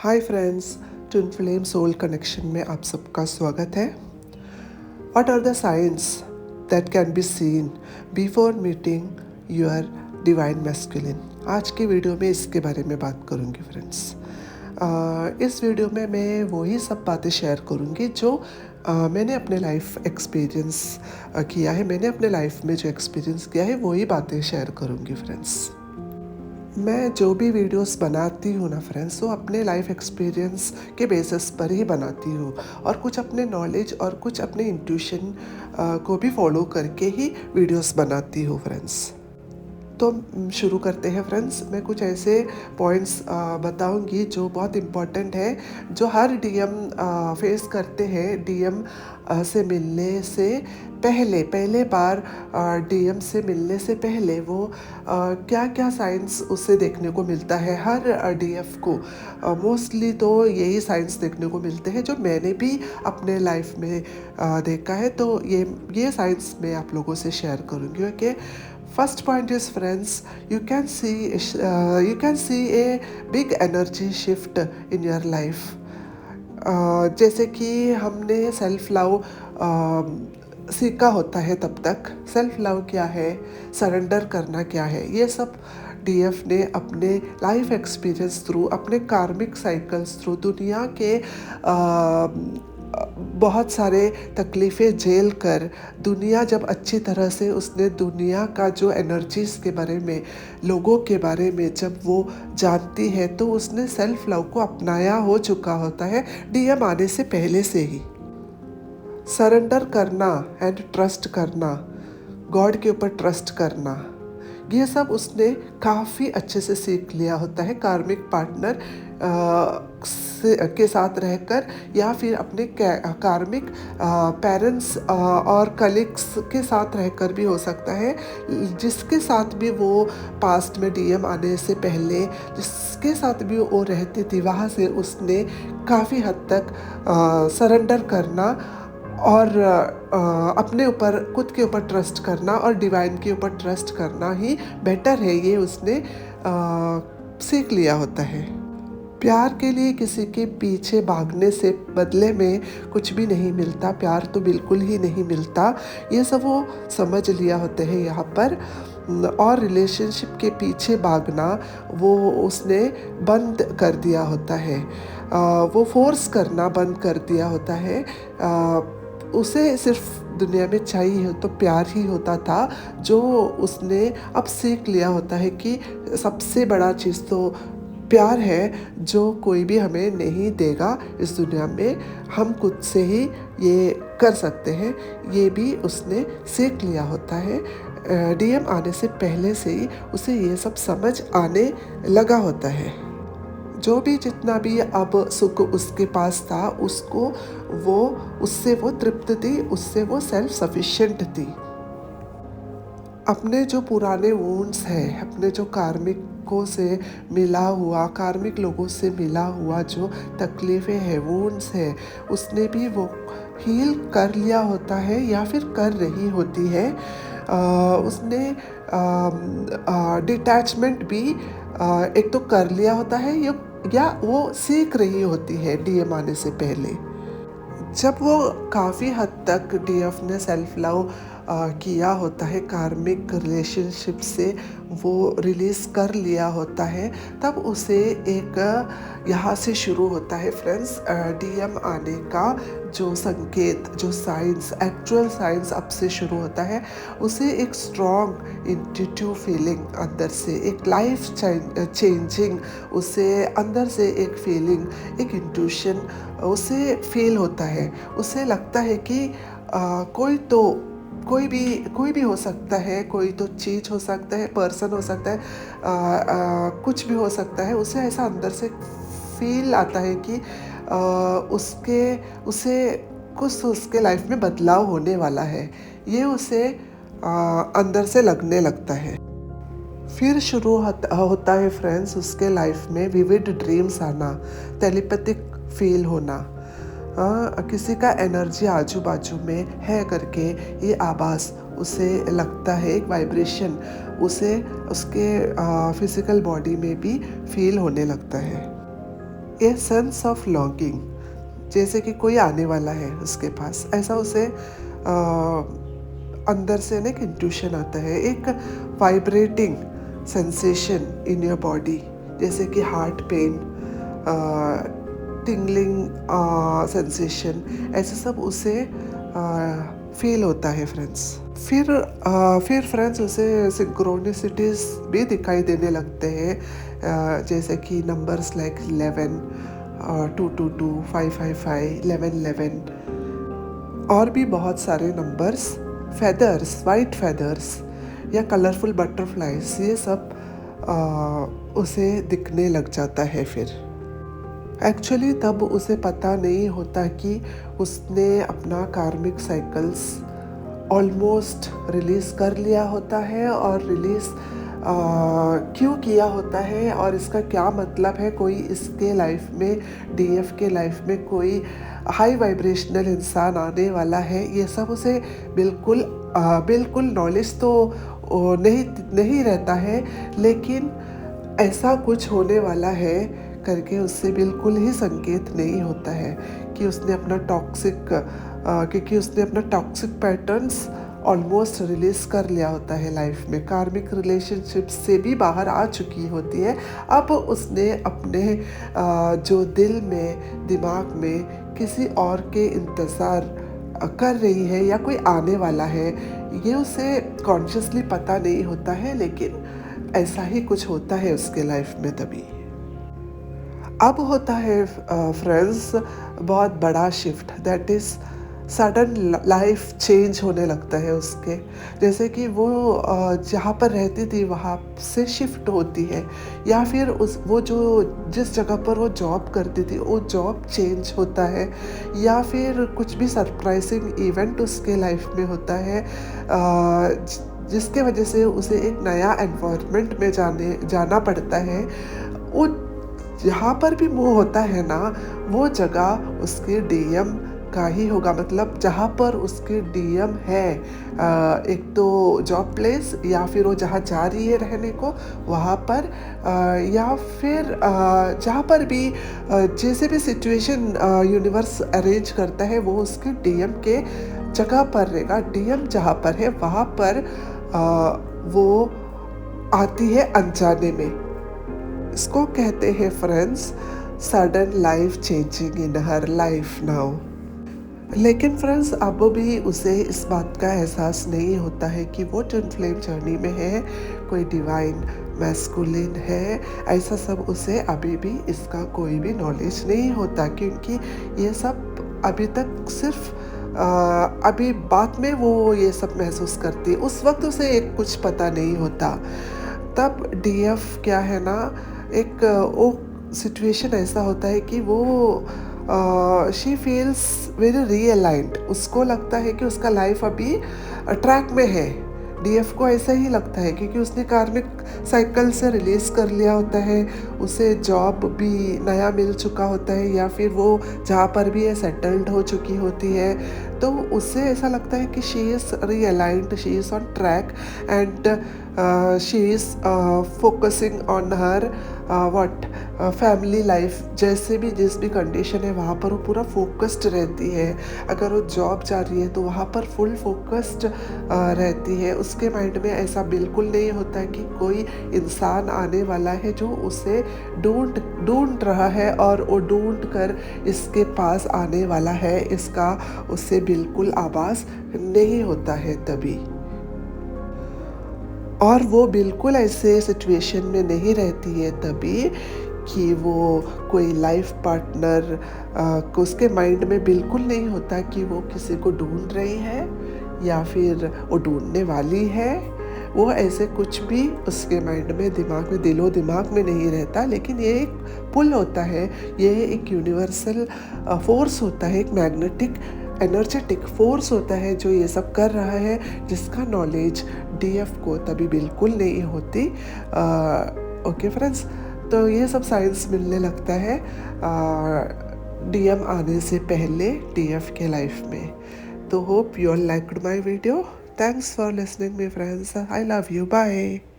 हाय friends, twin flame soul connection में आप सबका स्वागत है। What are the science that can be seen before meeting your divine masculine. आज की वीडियो में इसके बारे में बात करूंगी फ्रेंड्स। इस वीडियो में मैं वही सब बातें शेयर करूंगी जो मैंने अपने लाइफ एक्सपीरियंस किया है। मैंने अपने लाइफ में जो एक्सपीरियंस किया है वही बातें शेयर करूंगी फ्रेंड्स। मैं जो भी वीडियोस बनाती हूँ ना फ्रेंड्स, वो अपने लाइफ एक्सपीरियंस के बेसिस पर ही बनाती हूँ और कुछ अपने नॉलेज और कुछ अपने इंट्यूशन को भी फॉलो करके ही वीडियोस बनाती हूँ फ्रेंड्स। तो शुरू करते हैं फ्रेंड्स। मैं कुछ ऐसे पॉइंट्स बताऊंगी जो बहुत इम्पॉर्टेंट है, जो हर डीएम फेस करते हैं। डीएम से मिलने से पहले बार डीएम से मिलने से पहले वो क्या क्या साइंस उससे देखने को मिलता है। हर डीएफ को मोस्टली तो यही साइंस देखने को मिलते हैं जो मैंने भी अपने लाइफ में देखा है। तो ये साइंस मैं आप लोगों से शेयर करूँगी। Okay, first point is friends, you can see a big energy shift in your life. जैसे कि हमने सेल्फ लव सीखा होता है, तब तक सेल्फ लव क्या है, सरेंडर करना क्या है, ये सब डीएफ ने अपने लाइफ एक्सपीरियंस थ्रू, अपने कार्मिक साइकिल्स थ्रू, दुनिया के बहुत सारे तकलीफ़ें झेल कर, दुनिया जब अच्छी तरह से उसने दुनिया का जो एनर्जीज़ के बारे में, लोगों के बारे में जब वो जानती है, तो उसने सेल्फ लव को अपनाया हो चुका होता है डीएम आने से पहले से ही। सरेंडर करना एंड ट्रस्ट करना, गॉड के ऊपर ट्रस्ट करना, ये सब उसने काफ़ी अच्छे से सीख लिया होता है कार्मिक पार्टनर के साथ रहकर, या फिर अपने कार्मिक पेरेंट्स और कलीग्स के साथ रहकर भी हो सकता है। जिसके साथ भी वो पास्ट में डीएम आने से पहले जिसके साथ भी वो रहती थी, वहाँ से उसने काफ़ी हद तक सरेंडर करना और अपने ऊपर, खुद के ऊपर ट्रस्ट करना और डिवाइन के ऊपर ट्रस्ट करना ही बेटर है, ये उसने सीख लिया होता है। प्यार के लिए किसी के पीछे भागने से बदले में कुछ भी नहीं मिलता, प्यार तो बिल्कुल ही नहीं मिलता, ये सब वो समझ लिया होते हैं यहाँ पर। और रिलेशनशिप के पीछे भागना वो उसने बंद कर दिया होता है, वो फोर्स करना बंद कर दिया होता है। उसे सिर्फ दुनिया में चाहिए तो प्यार ही होता था, जो उसने अब सीख लिया होता है कि सबसे बड़ा चीज़ तो प्यार है, जो कोई भी हमें नहीं देगा इस दुनिया में, हम खुद से ही ये कर सकते हैं। ये भी उसने सीख लिया होता है। डीएम आने से पहले से ही उसे ये सब समझ आने लगा होता है। जो भी जितना भी अब सुख उसके पास था, उससे वो तृप्त थी, उससे वो सेल्फ सफिशिएंट थी। अपने जो पुराने वुंड्स हैं, अपने जो कार्मिकों से मिला हुआ, कार्मिक लोगों से मिला हुआ जो तकलीफ़ें हैं, वुंड्स हैं, उसने भी वो हील कर लिया होता है या फिर कर रही होती है। उसने डिटैचमेंट भी एक तो कर लिया होता है या वो सीख रही होती है डीएम आने से पहले। जब वो काफ़ी हद तक डीएफ ने सेल्फ लव किया होता है, कार्मिक रिलेशनशिप से वो रिलीज़ कर लिया होता है, तब उसे एक यहाँ से शुरू होता है फ्रेंड्स डीएम आने का जो संकेत, जो साइंस, एक्चुअल साइंस अब से शुरू होता है। उसे एक स्ट्रॉन्ग इंट्यूटिव फीलिंग अंदर से, एक लाइफ चेंजिंग, उसे अंदर से एक फीलिंग, एक इंट्यूशन उसे फील होता है। उसे लगता है कि कोई भी हो सकता है, कोई तो चीज़ हो सकता है, पर्सन हो सकता है, कुछ भी हो सकता है। उसे ऐसा अंदर से फील आता है कि उसे कुछ उसके लाइफ में बदलाव होने वाला है, ये उसे अंदर से लगने लगता है। फिर शुरू होता है फ्रेंड्स उसके लाइफ में विविड ड्रीम्स आना, टेलीपैथिक फील होना, किसी का एनर्जी आजू बाजू में है करके ये आवाज़ उसे लगता है, एक वाइब्रेशन उसे उसके फिज़िकल बॉडी में भी फील होने लगता है। ए सेंस ऑफ लॉन्गिंग, जैसे कि कोई आने वाला है उसके पास, ऐसा उसे अंदर से ना एक इंट्यूशन आता है, एक vibrating sensation in your body, जैसे कि हार्ट पेन, टिंगलिंग सेंसेशन, ऐसे सब उसे फील होता है फ्रेंड्स। फिर फ्रेंड्स उसे सिंक्रोनिसिटीज भी दिखाई देने लगते हैं, जैसे कि नंबर्स लाइक 11, 222, 555, 1111 और भी बहुत सारे नंबर्स, फेदर्स, वाइट फेदर्स या कलरफुल बटरफ्लाइज, ये सब उसे दिखने लग जाता है। फिर एक्चुअली तब उसे पता नहीं होता कि उसने अपना कार्मिक साइकिल्स ऑलमोस्ट रिलीज़ कर लिया होता है, और रिलीज़ क्यों किया होता है और इसका क्या मतलब है। कोई इसके लाइफ में, डीएफ के लाइफ में कोई हाई वाइब्रेशनल इंसान आने वाला है, ये सब उसे बिल्कुल नॉलेज तो नहीं रहता है, लेकिन ऐसा कुछ होने वाला है करके उससे बिल्कुल ही संकेत नहीं होता है कि उसने अपना क्योंकि उसने अपना टॉक्सिक पैटर्न्स ऑलमोस्ट रिलीज कर लिया होता है लाइफ में, कार्मिक रिलेशनशिप से भी बाहर आ चुकी होती है। अब उसने अपने जो दिल में, दिमाग में किसी और के इंतज़ार कर रही है या कोई आने वाला है, ये उसे कॉन्शियसली पता नहीं होता है, लेकिन ऐसा ही कुछ होता है उसके लाइफ में तभी। अब होता है फ्रेंड्स बहुत बड़ा shift, that is sudden life change होने लगता है उसके, जैसे कि वो जहाँ पर रहती थी वहाँ से शिफ्ट होती है, या फिर वो जो जिस जगह पर वो जॉब करती थी वो जॉब चेंज होता है, या फिर कुछ भी सरप्राइजिंग इवेंट उसके लाइफ में होता है जिसके वजह से उसे एक नया एनवायरनमेंट में जाना पड़ता है। वो जहाँ पर भी वो होता है ना, वो जगह उसके डीएम का ही होगा, मतलब जहाँ पर उसके डीएम है, एक तो जॉब प्लेस या फिर वो जहाँ जा रही है रहने को वहाँ पर, या फिर जहाँ पर भी जैसे भी सिचुएशन यूनिवर्स अरेंज करता है वो उसके डीएम के जगह पर रहेगा। डीएम जहाँ पर है वहाँ पर वो आती है अनजाने में। इसको कहते हैं friends sudden life changing in her life now. लेकिन फ्रेंड्स अब भी उसे इस बात का एहसास नहीं होता है कि वो ट्विन फ्लेम जर्नी में है, कोई डिवाइन मैस्कुलिन है, ऐसा सब उसे अभी भी इसका कोई भी नॉलेज नहीं होता, क्योंकि ये सब अभी तक सिर्फ अभी बाद में वो ये सब महसूस करती है, उस वक्त उसे एक कुछ पता नहीं होता। तब डीएफ क्या है ना, एक वो सिचुएशन ऐसा होता है कि वो शी फील्स वेरी रीअलाइंड, उसको लगता है कि उसका लाइफ अभी ट्रैक में है। डीएफ को ऐसा ही लगता है क्योंकि उसने कार्मिक साइकिल से रिलीज कर लिया होता है, उसे जॉब भी नया मिल चुका होता है, या फिर वो जहाँ पर भी है सेटल्ड हो चुकी होती है, तो उससे ऐसा लगता है कि she is realigned, she is on track and she is focusing on her family life. जैसे भी जिस भी कंडीशन है वहाँ पर वो पूरा फोकस्ड रहती है। अगर वो जॉब जा रही है तो वहाँ पर फुल फोकस्ड रहती है। उसके माइंड में ऐसा बिल्कुल नहीं होता कि कोई इंसान आने वाला है जो उसे ढूंढ रहा है और वो ढूंढ कर इसके पास आने वाला है, इसका उससे बिल्कुल आभास नहीं होता है तभी। और वो बिल्कुल ऐसे सिचुएशन में नहीं रहती है तभी कि वो कोई लाइफ पार्टनर को उसके माइंड में बिल्कुल नहीं होता कि वो किसी को ढूंढ रही है या फिर वो ढूंढने वाली है। वो ऐसे कुछ भी उसके माइंड में, दिमाग में, दिलो दिमाग में नहीं रहता। लेकिन ये एक पुल होता है, ये एक यूनिवर्सल फोर्स होता है, एक मैग्नेटिक एनर्जेटिक फोर्स होता है जो ये सब कर रहा है, जिसका नॉलेज डीएफ को तभी बिल्कुल नहीं होती। ओके फ्रेंड्स, तो ये सब साइंस मिलने लगता है डीएम आने से पहले डीएफ के लाइफ में। तो hope you all liked my video. Thanks for listening me friends. I love you. Bye.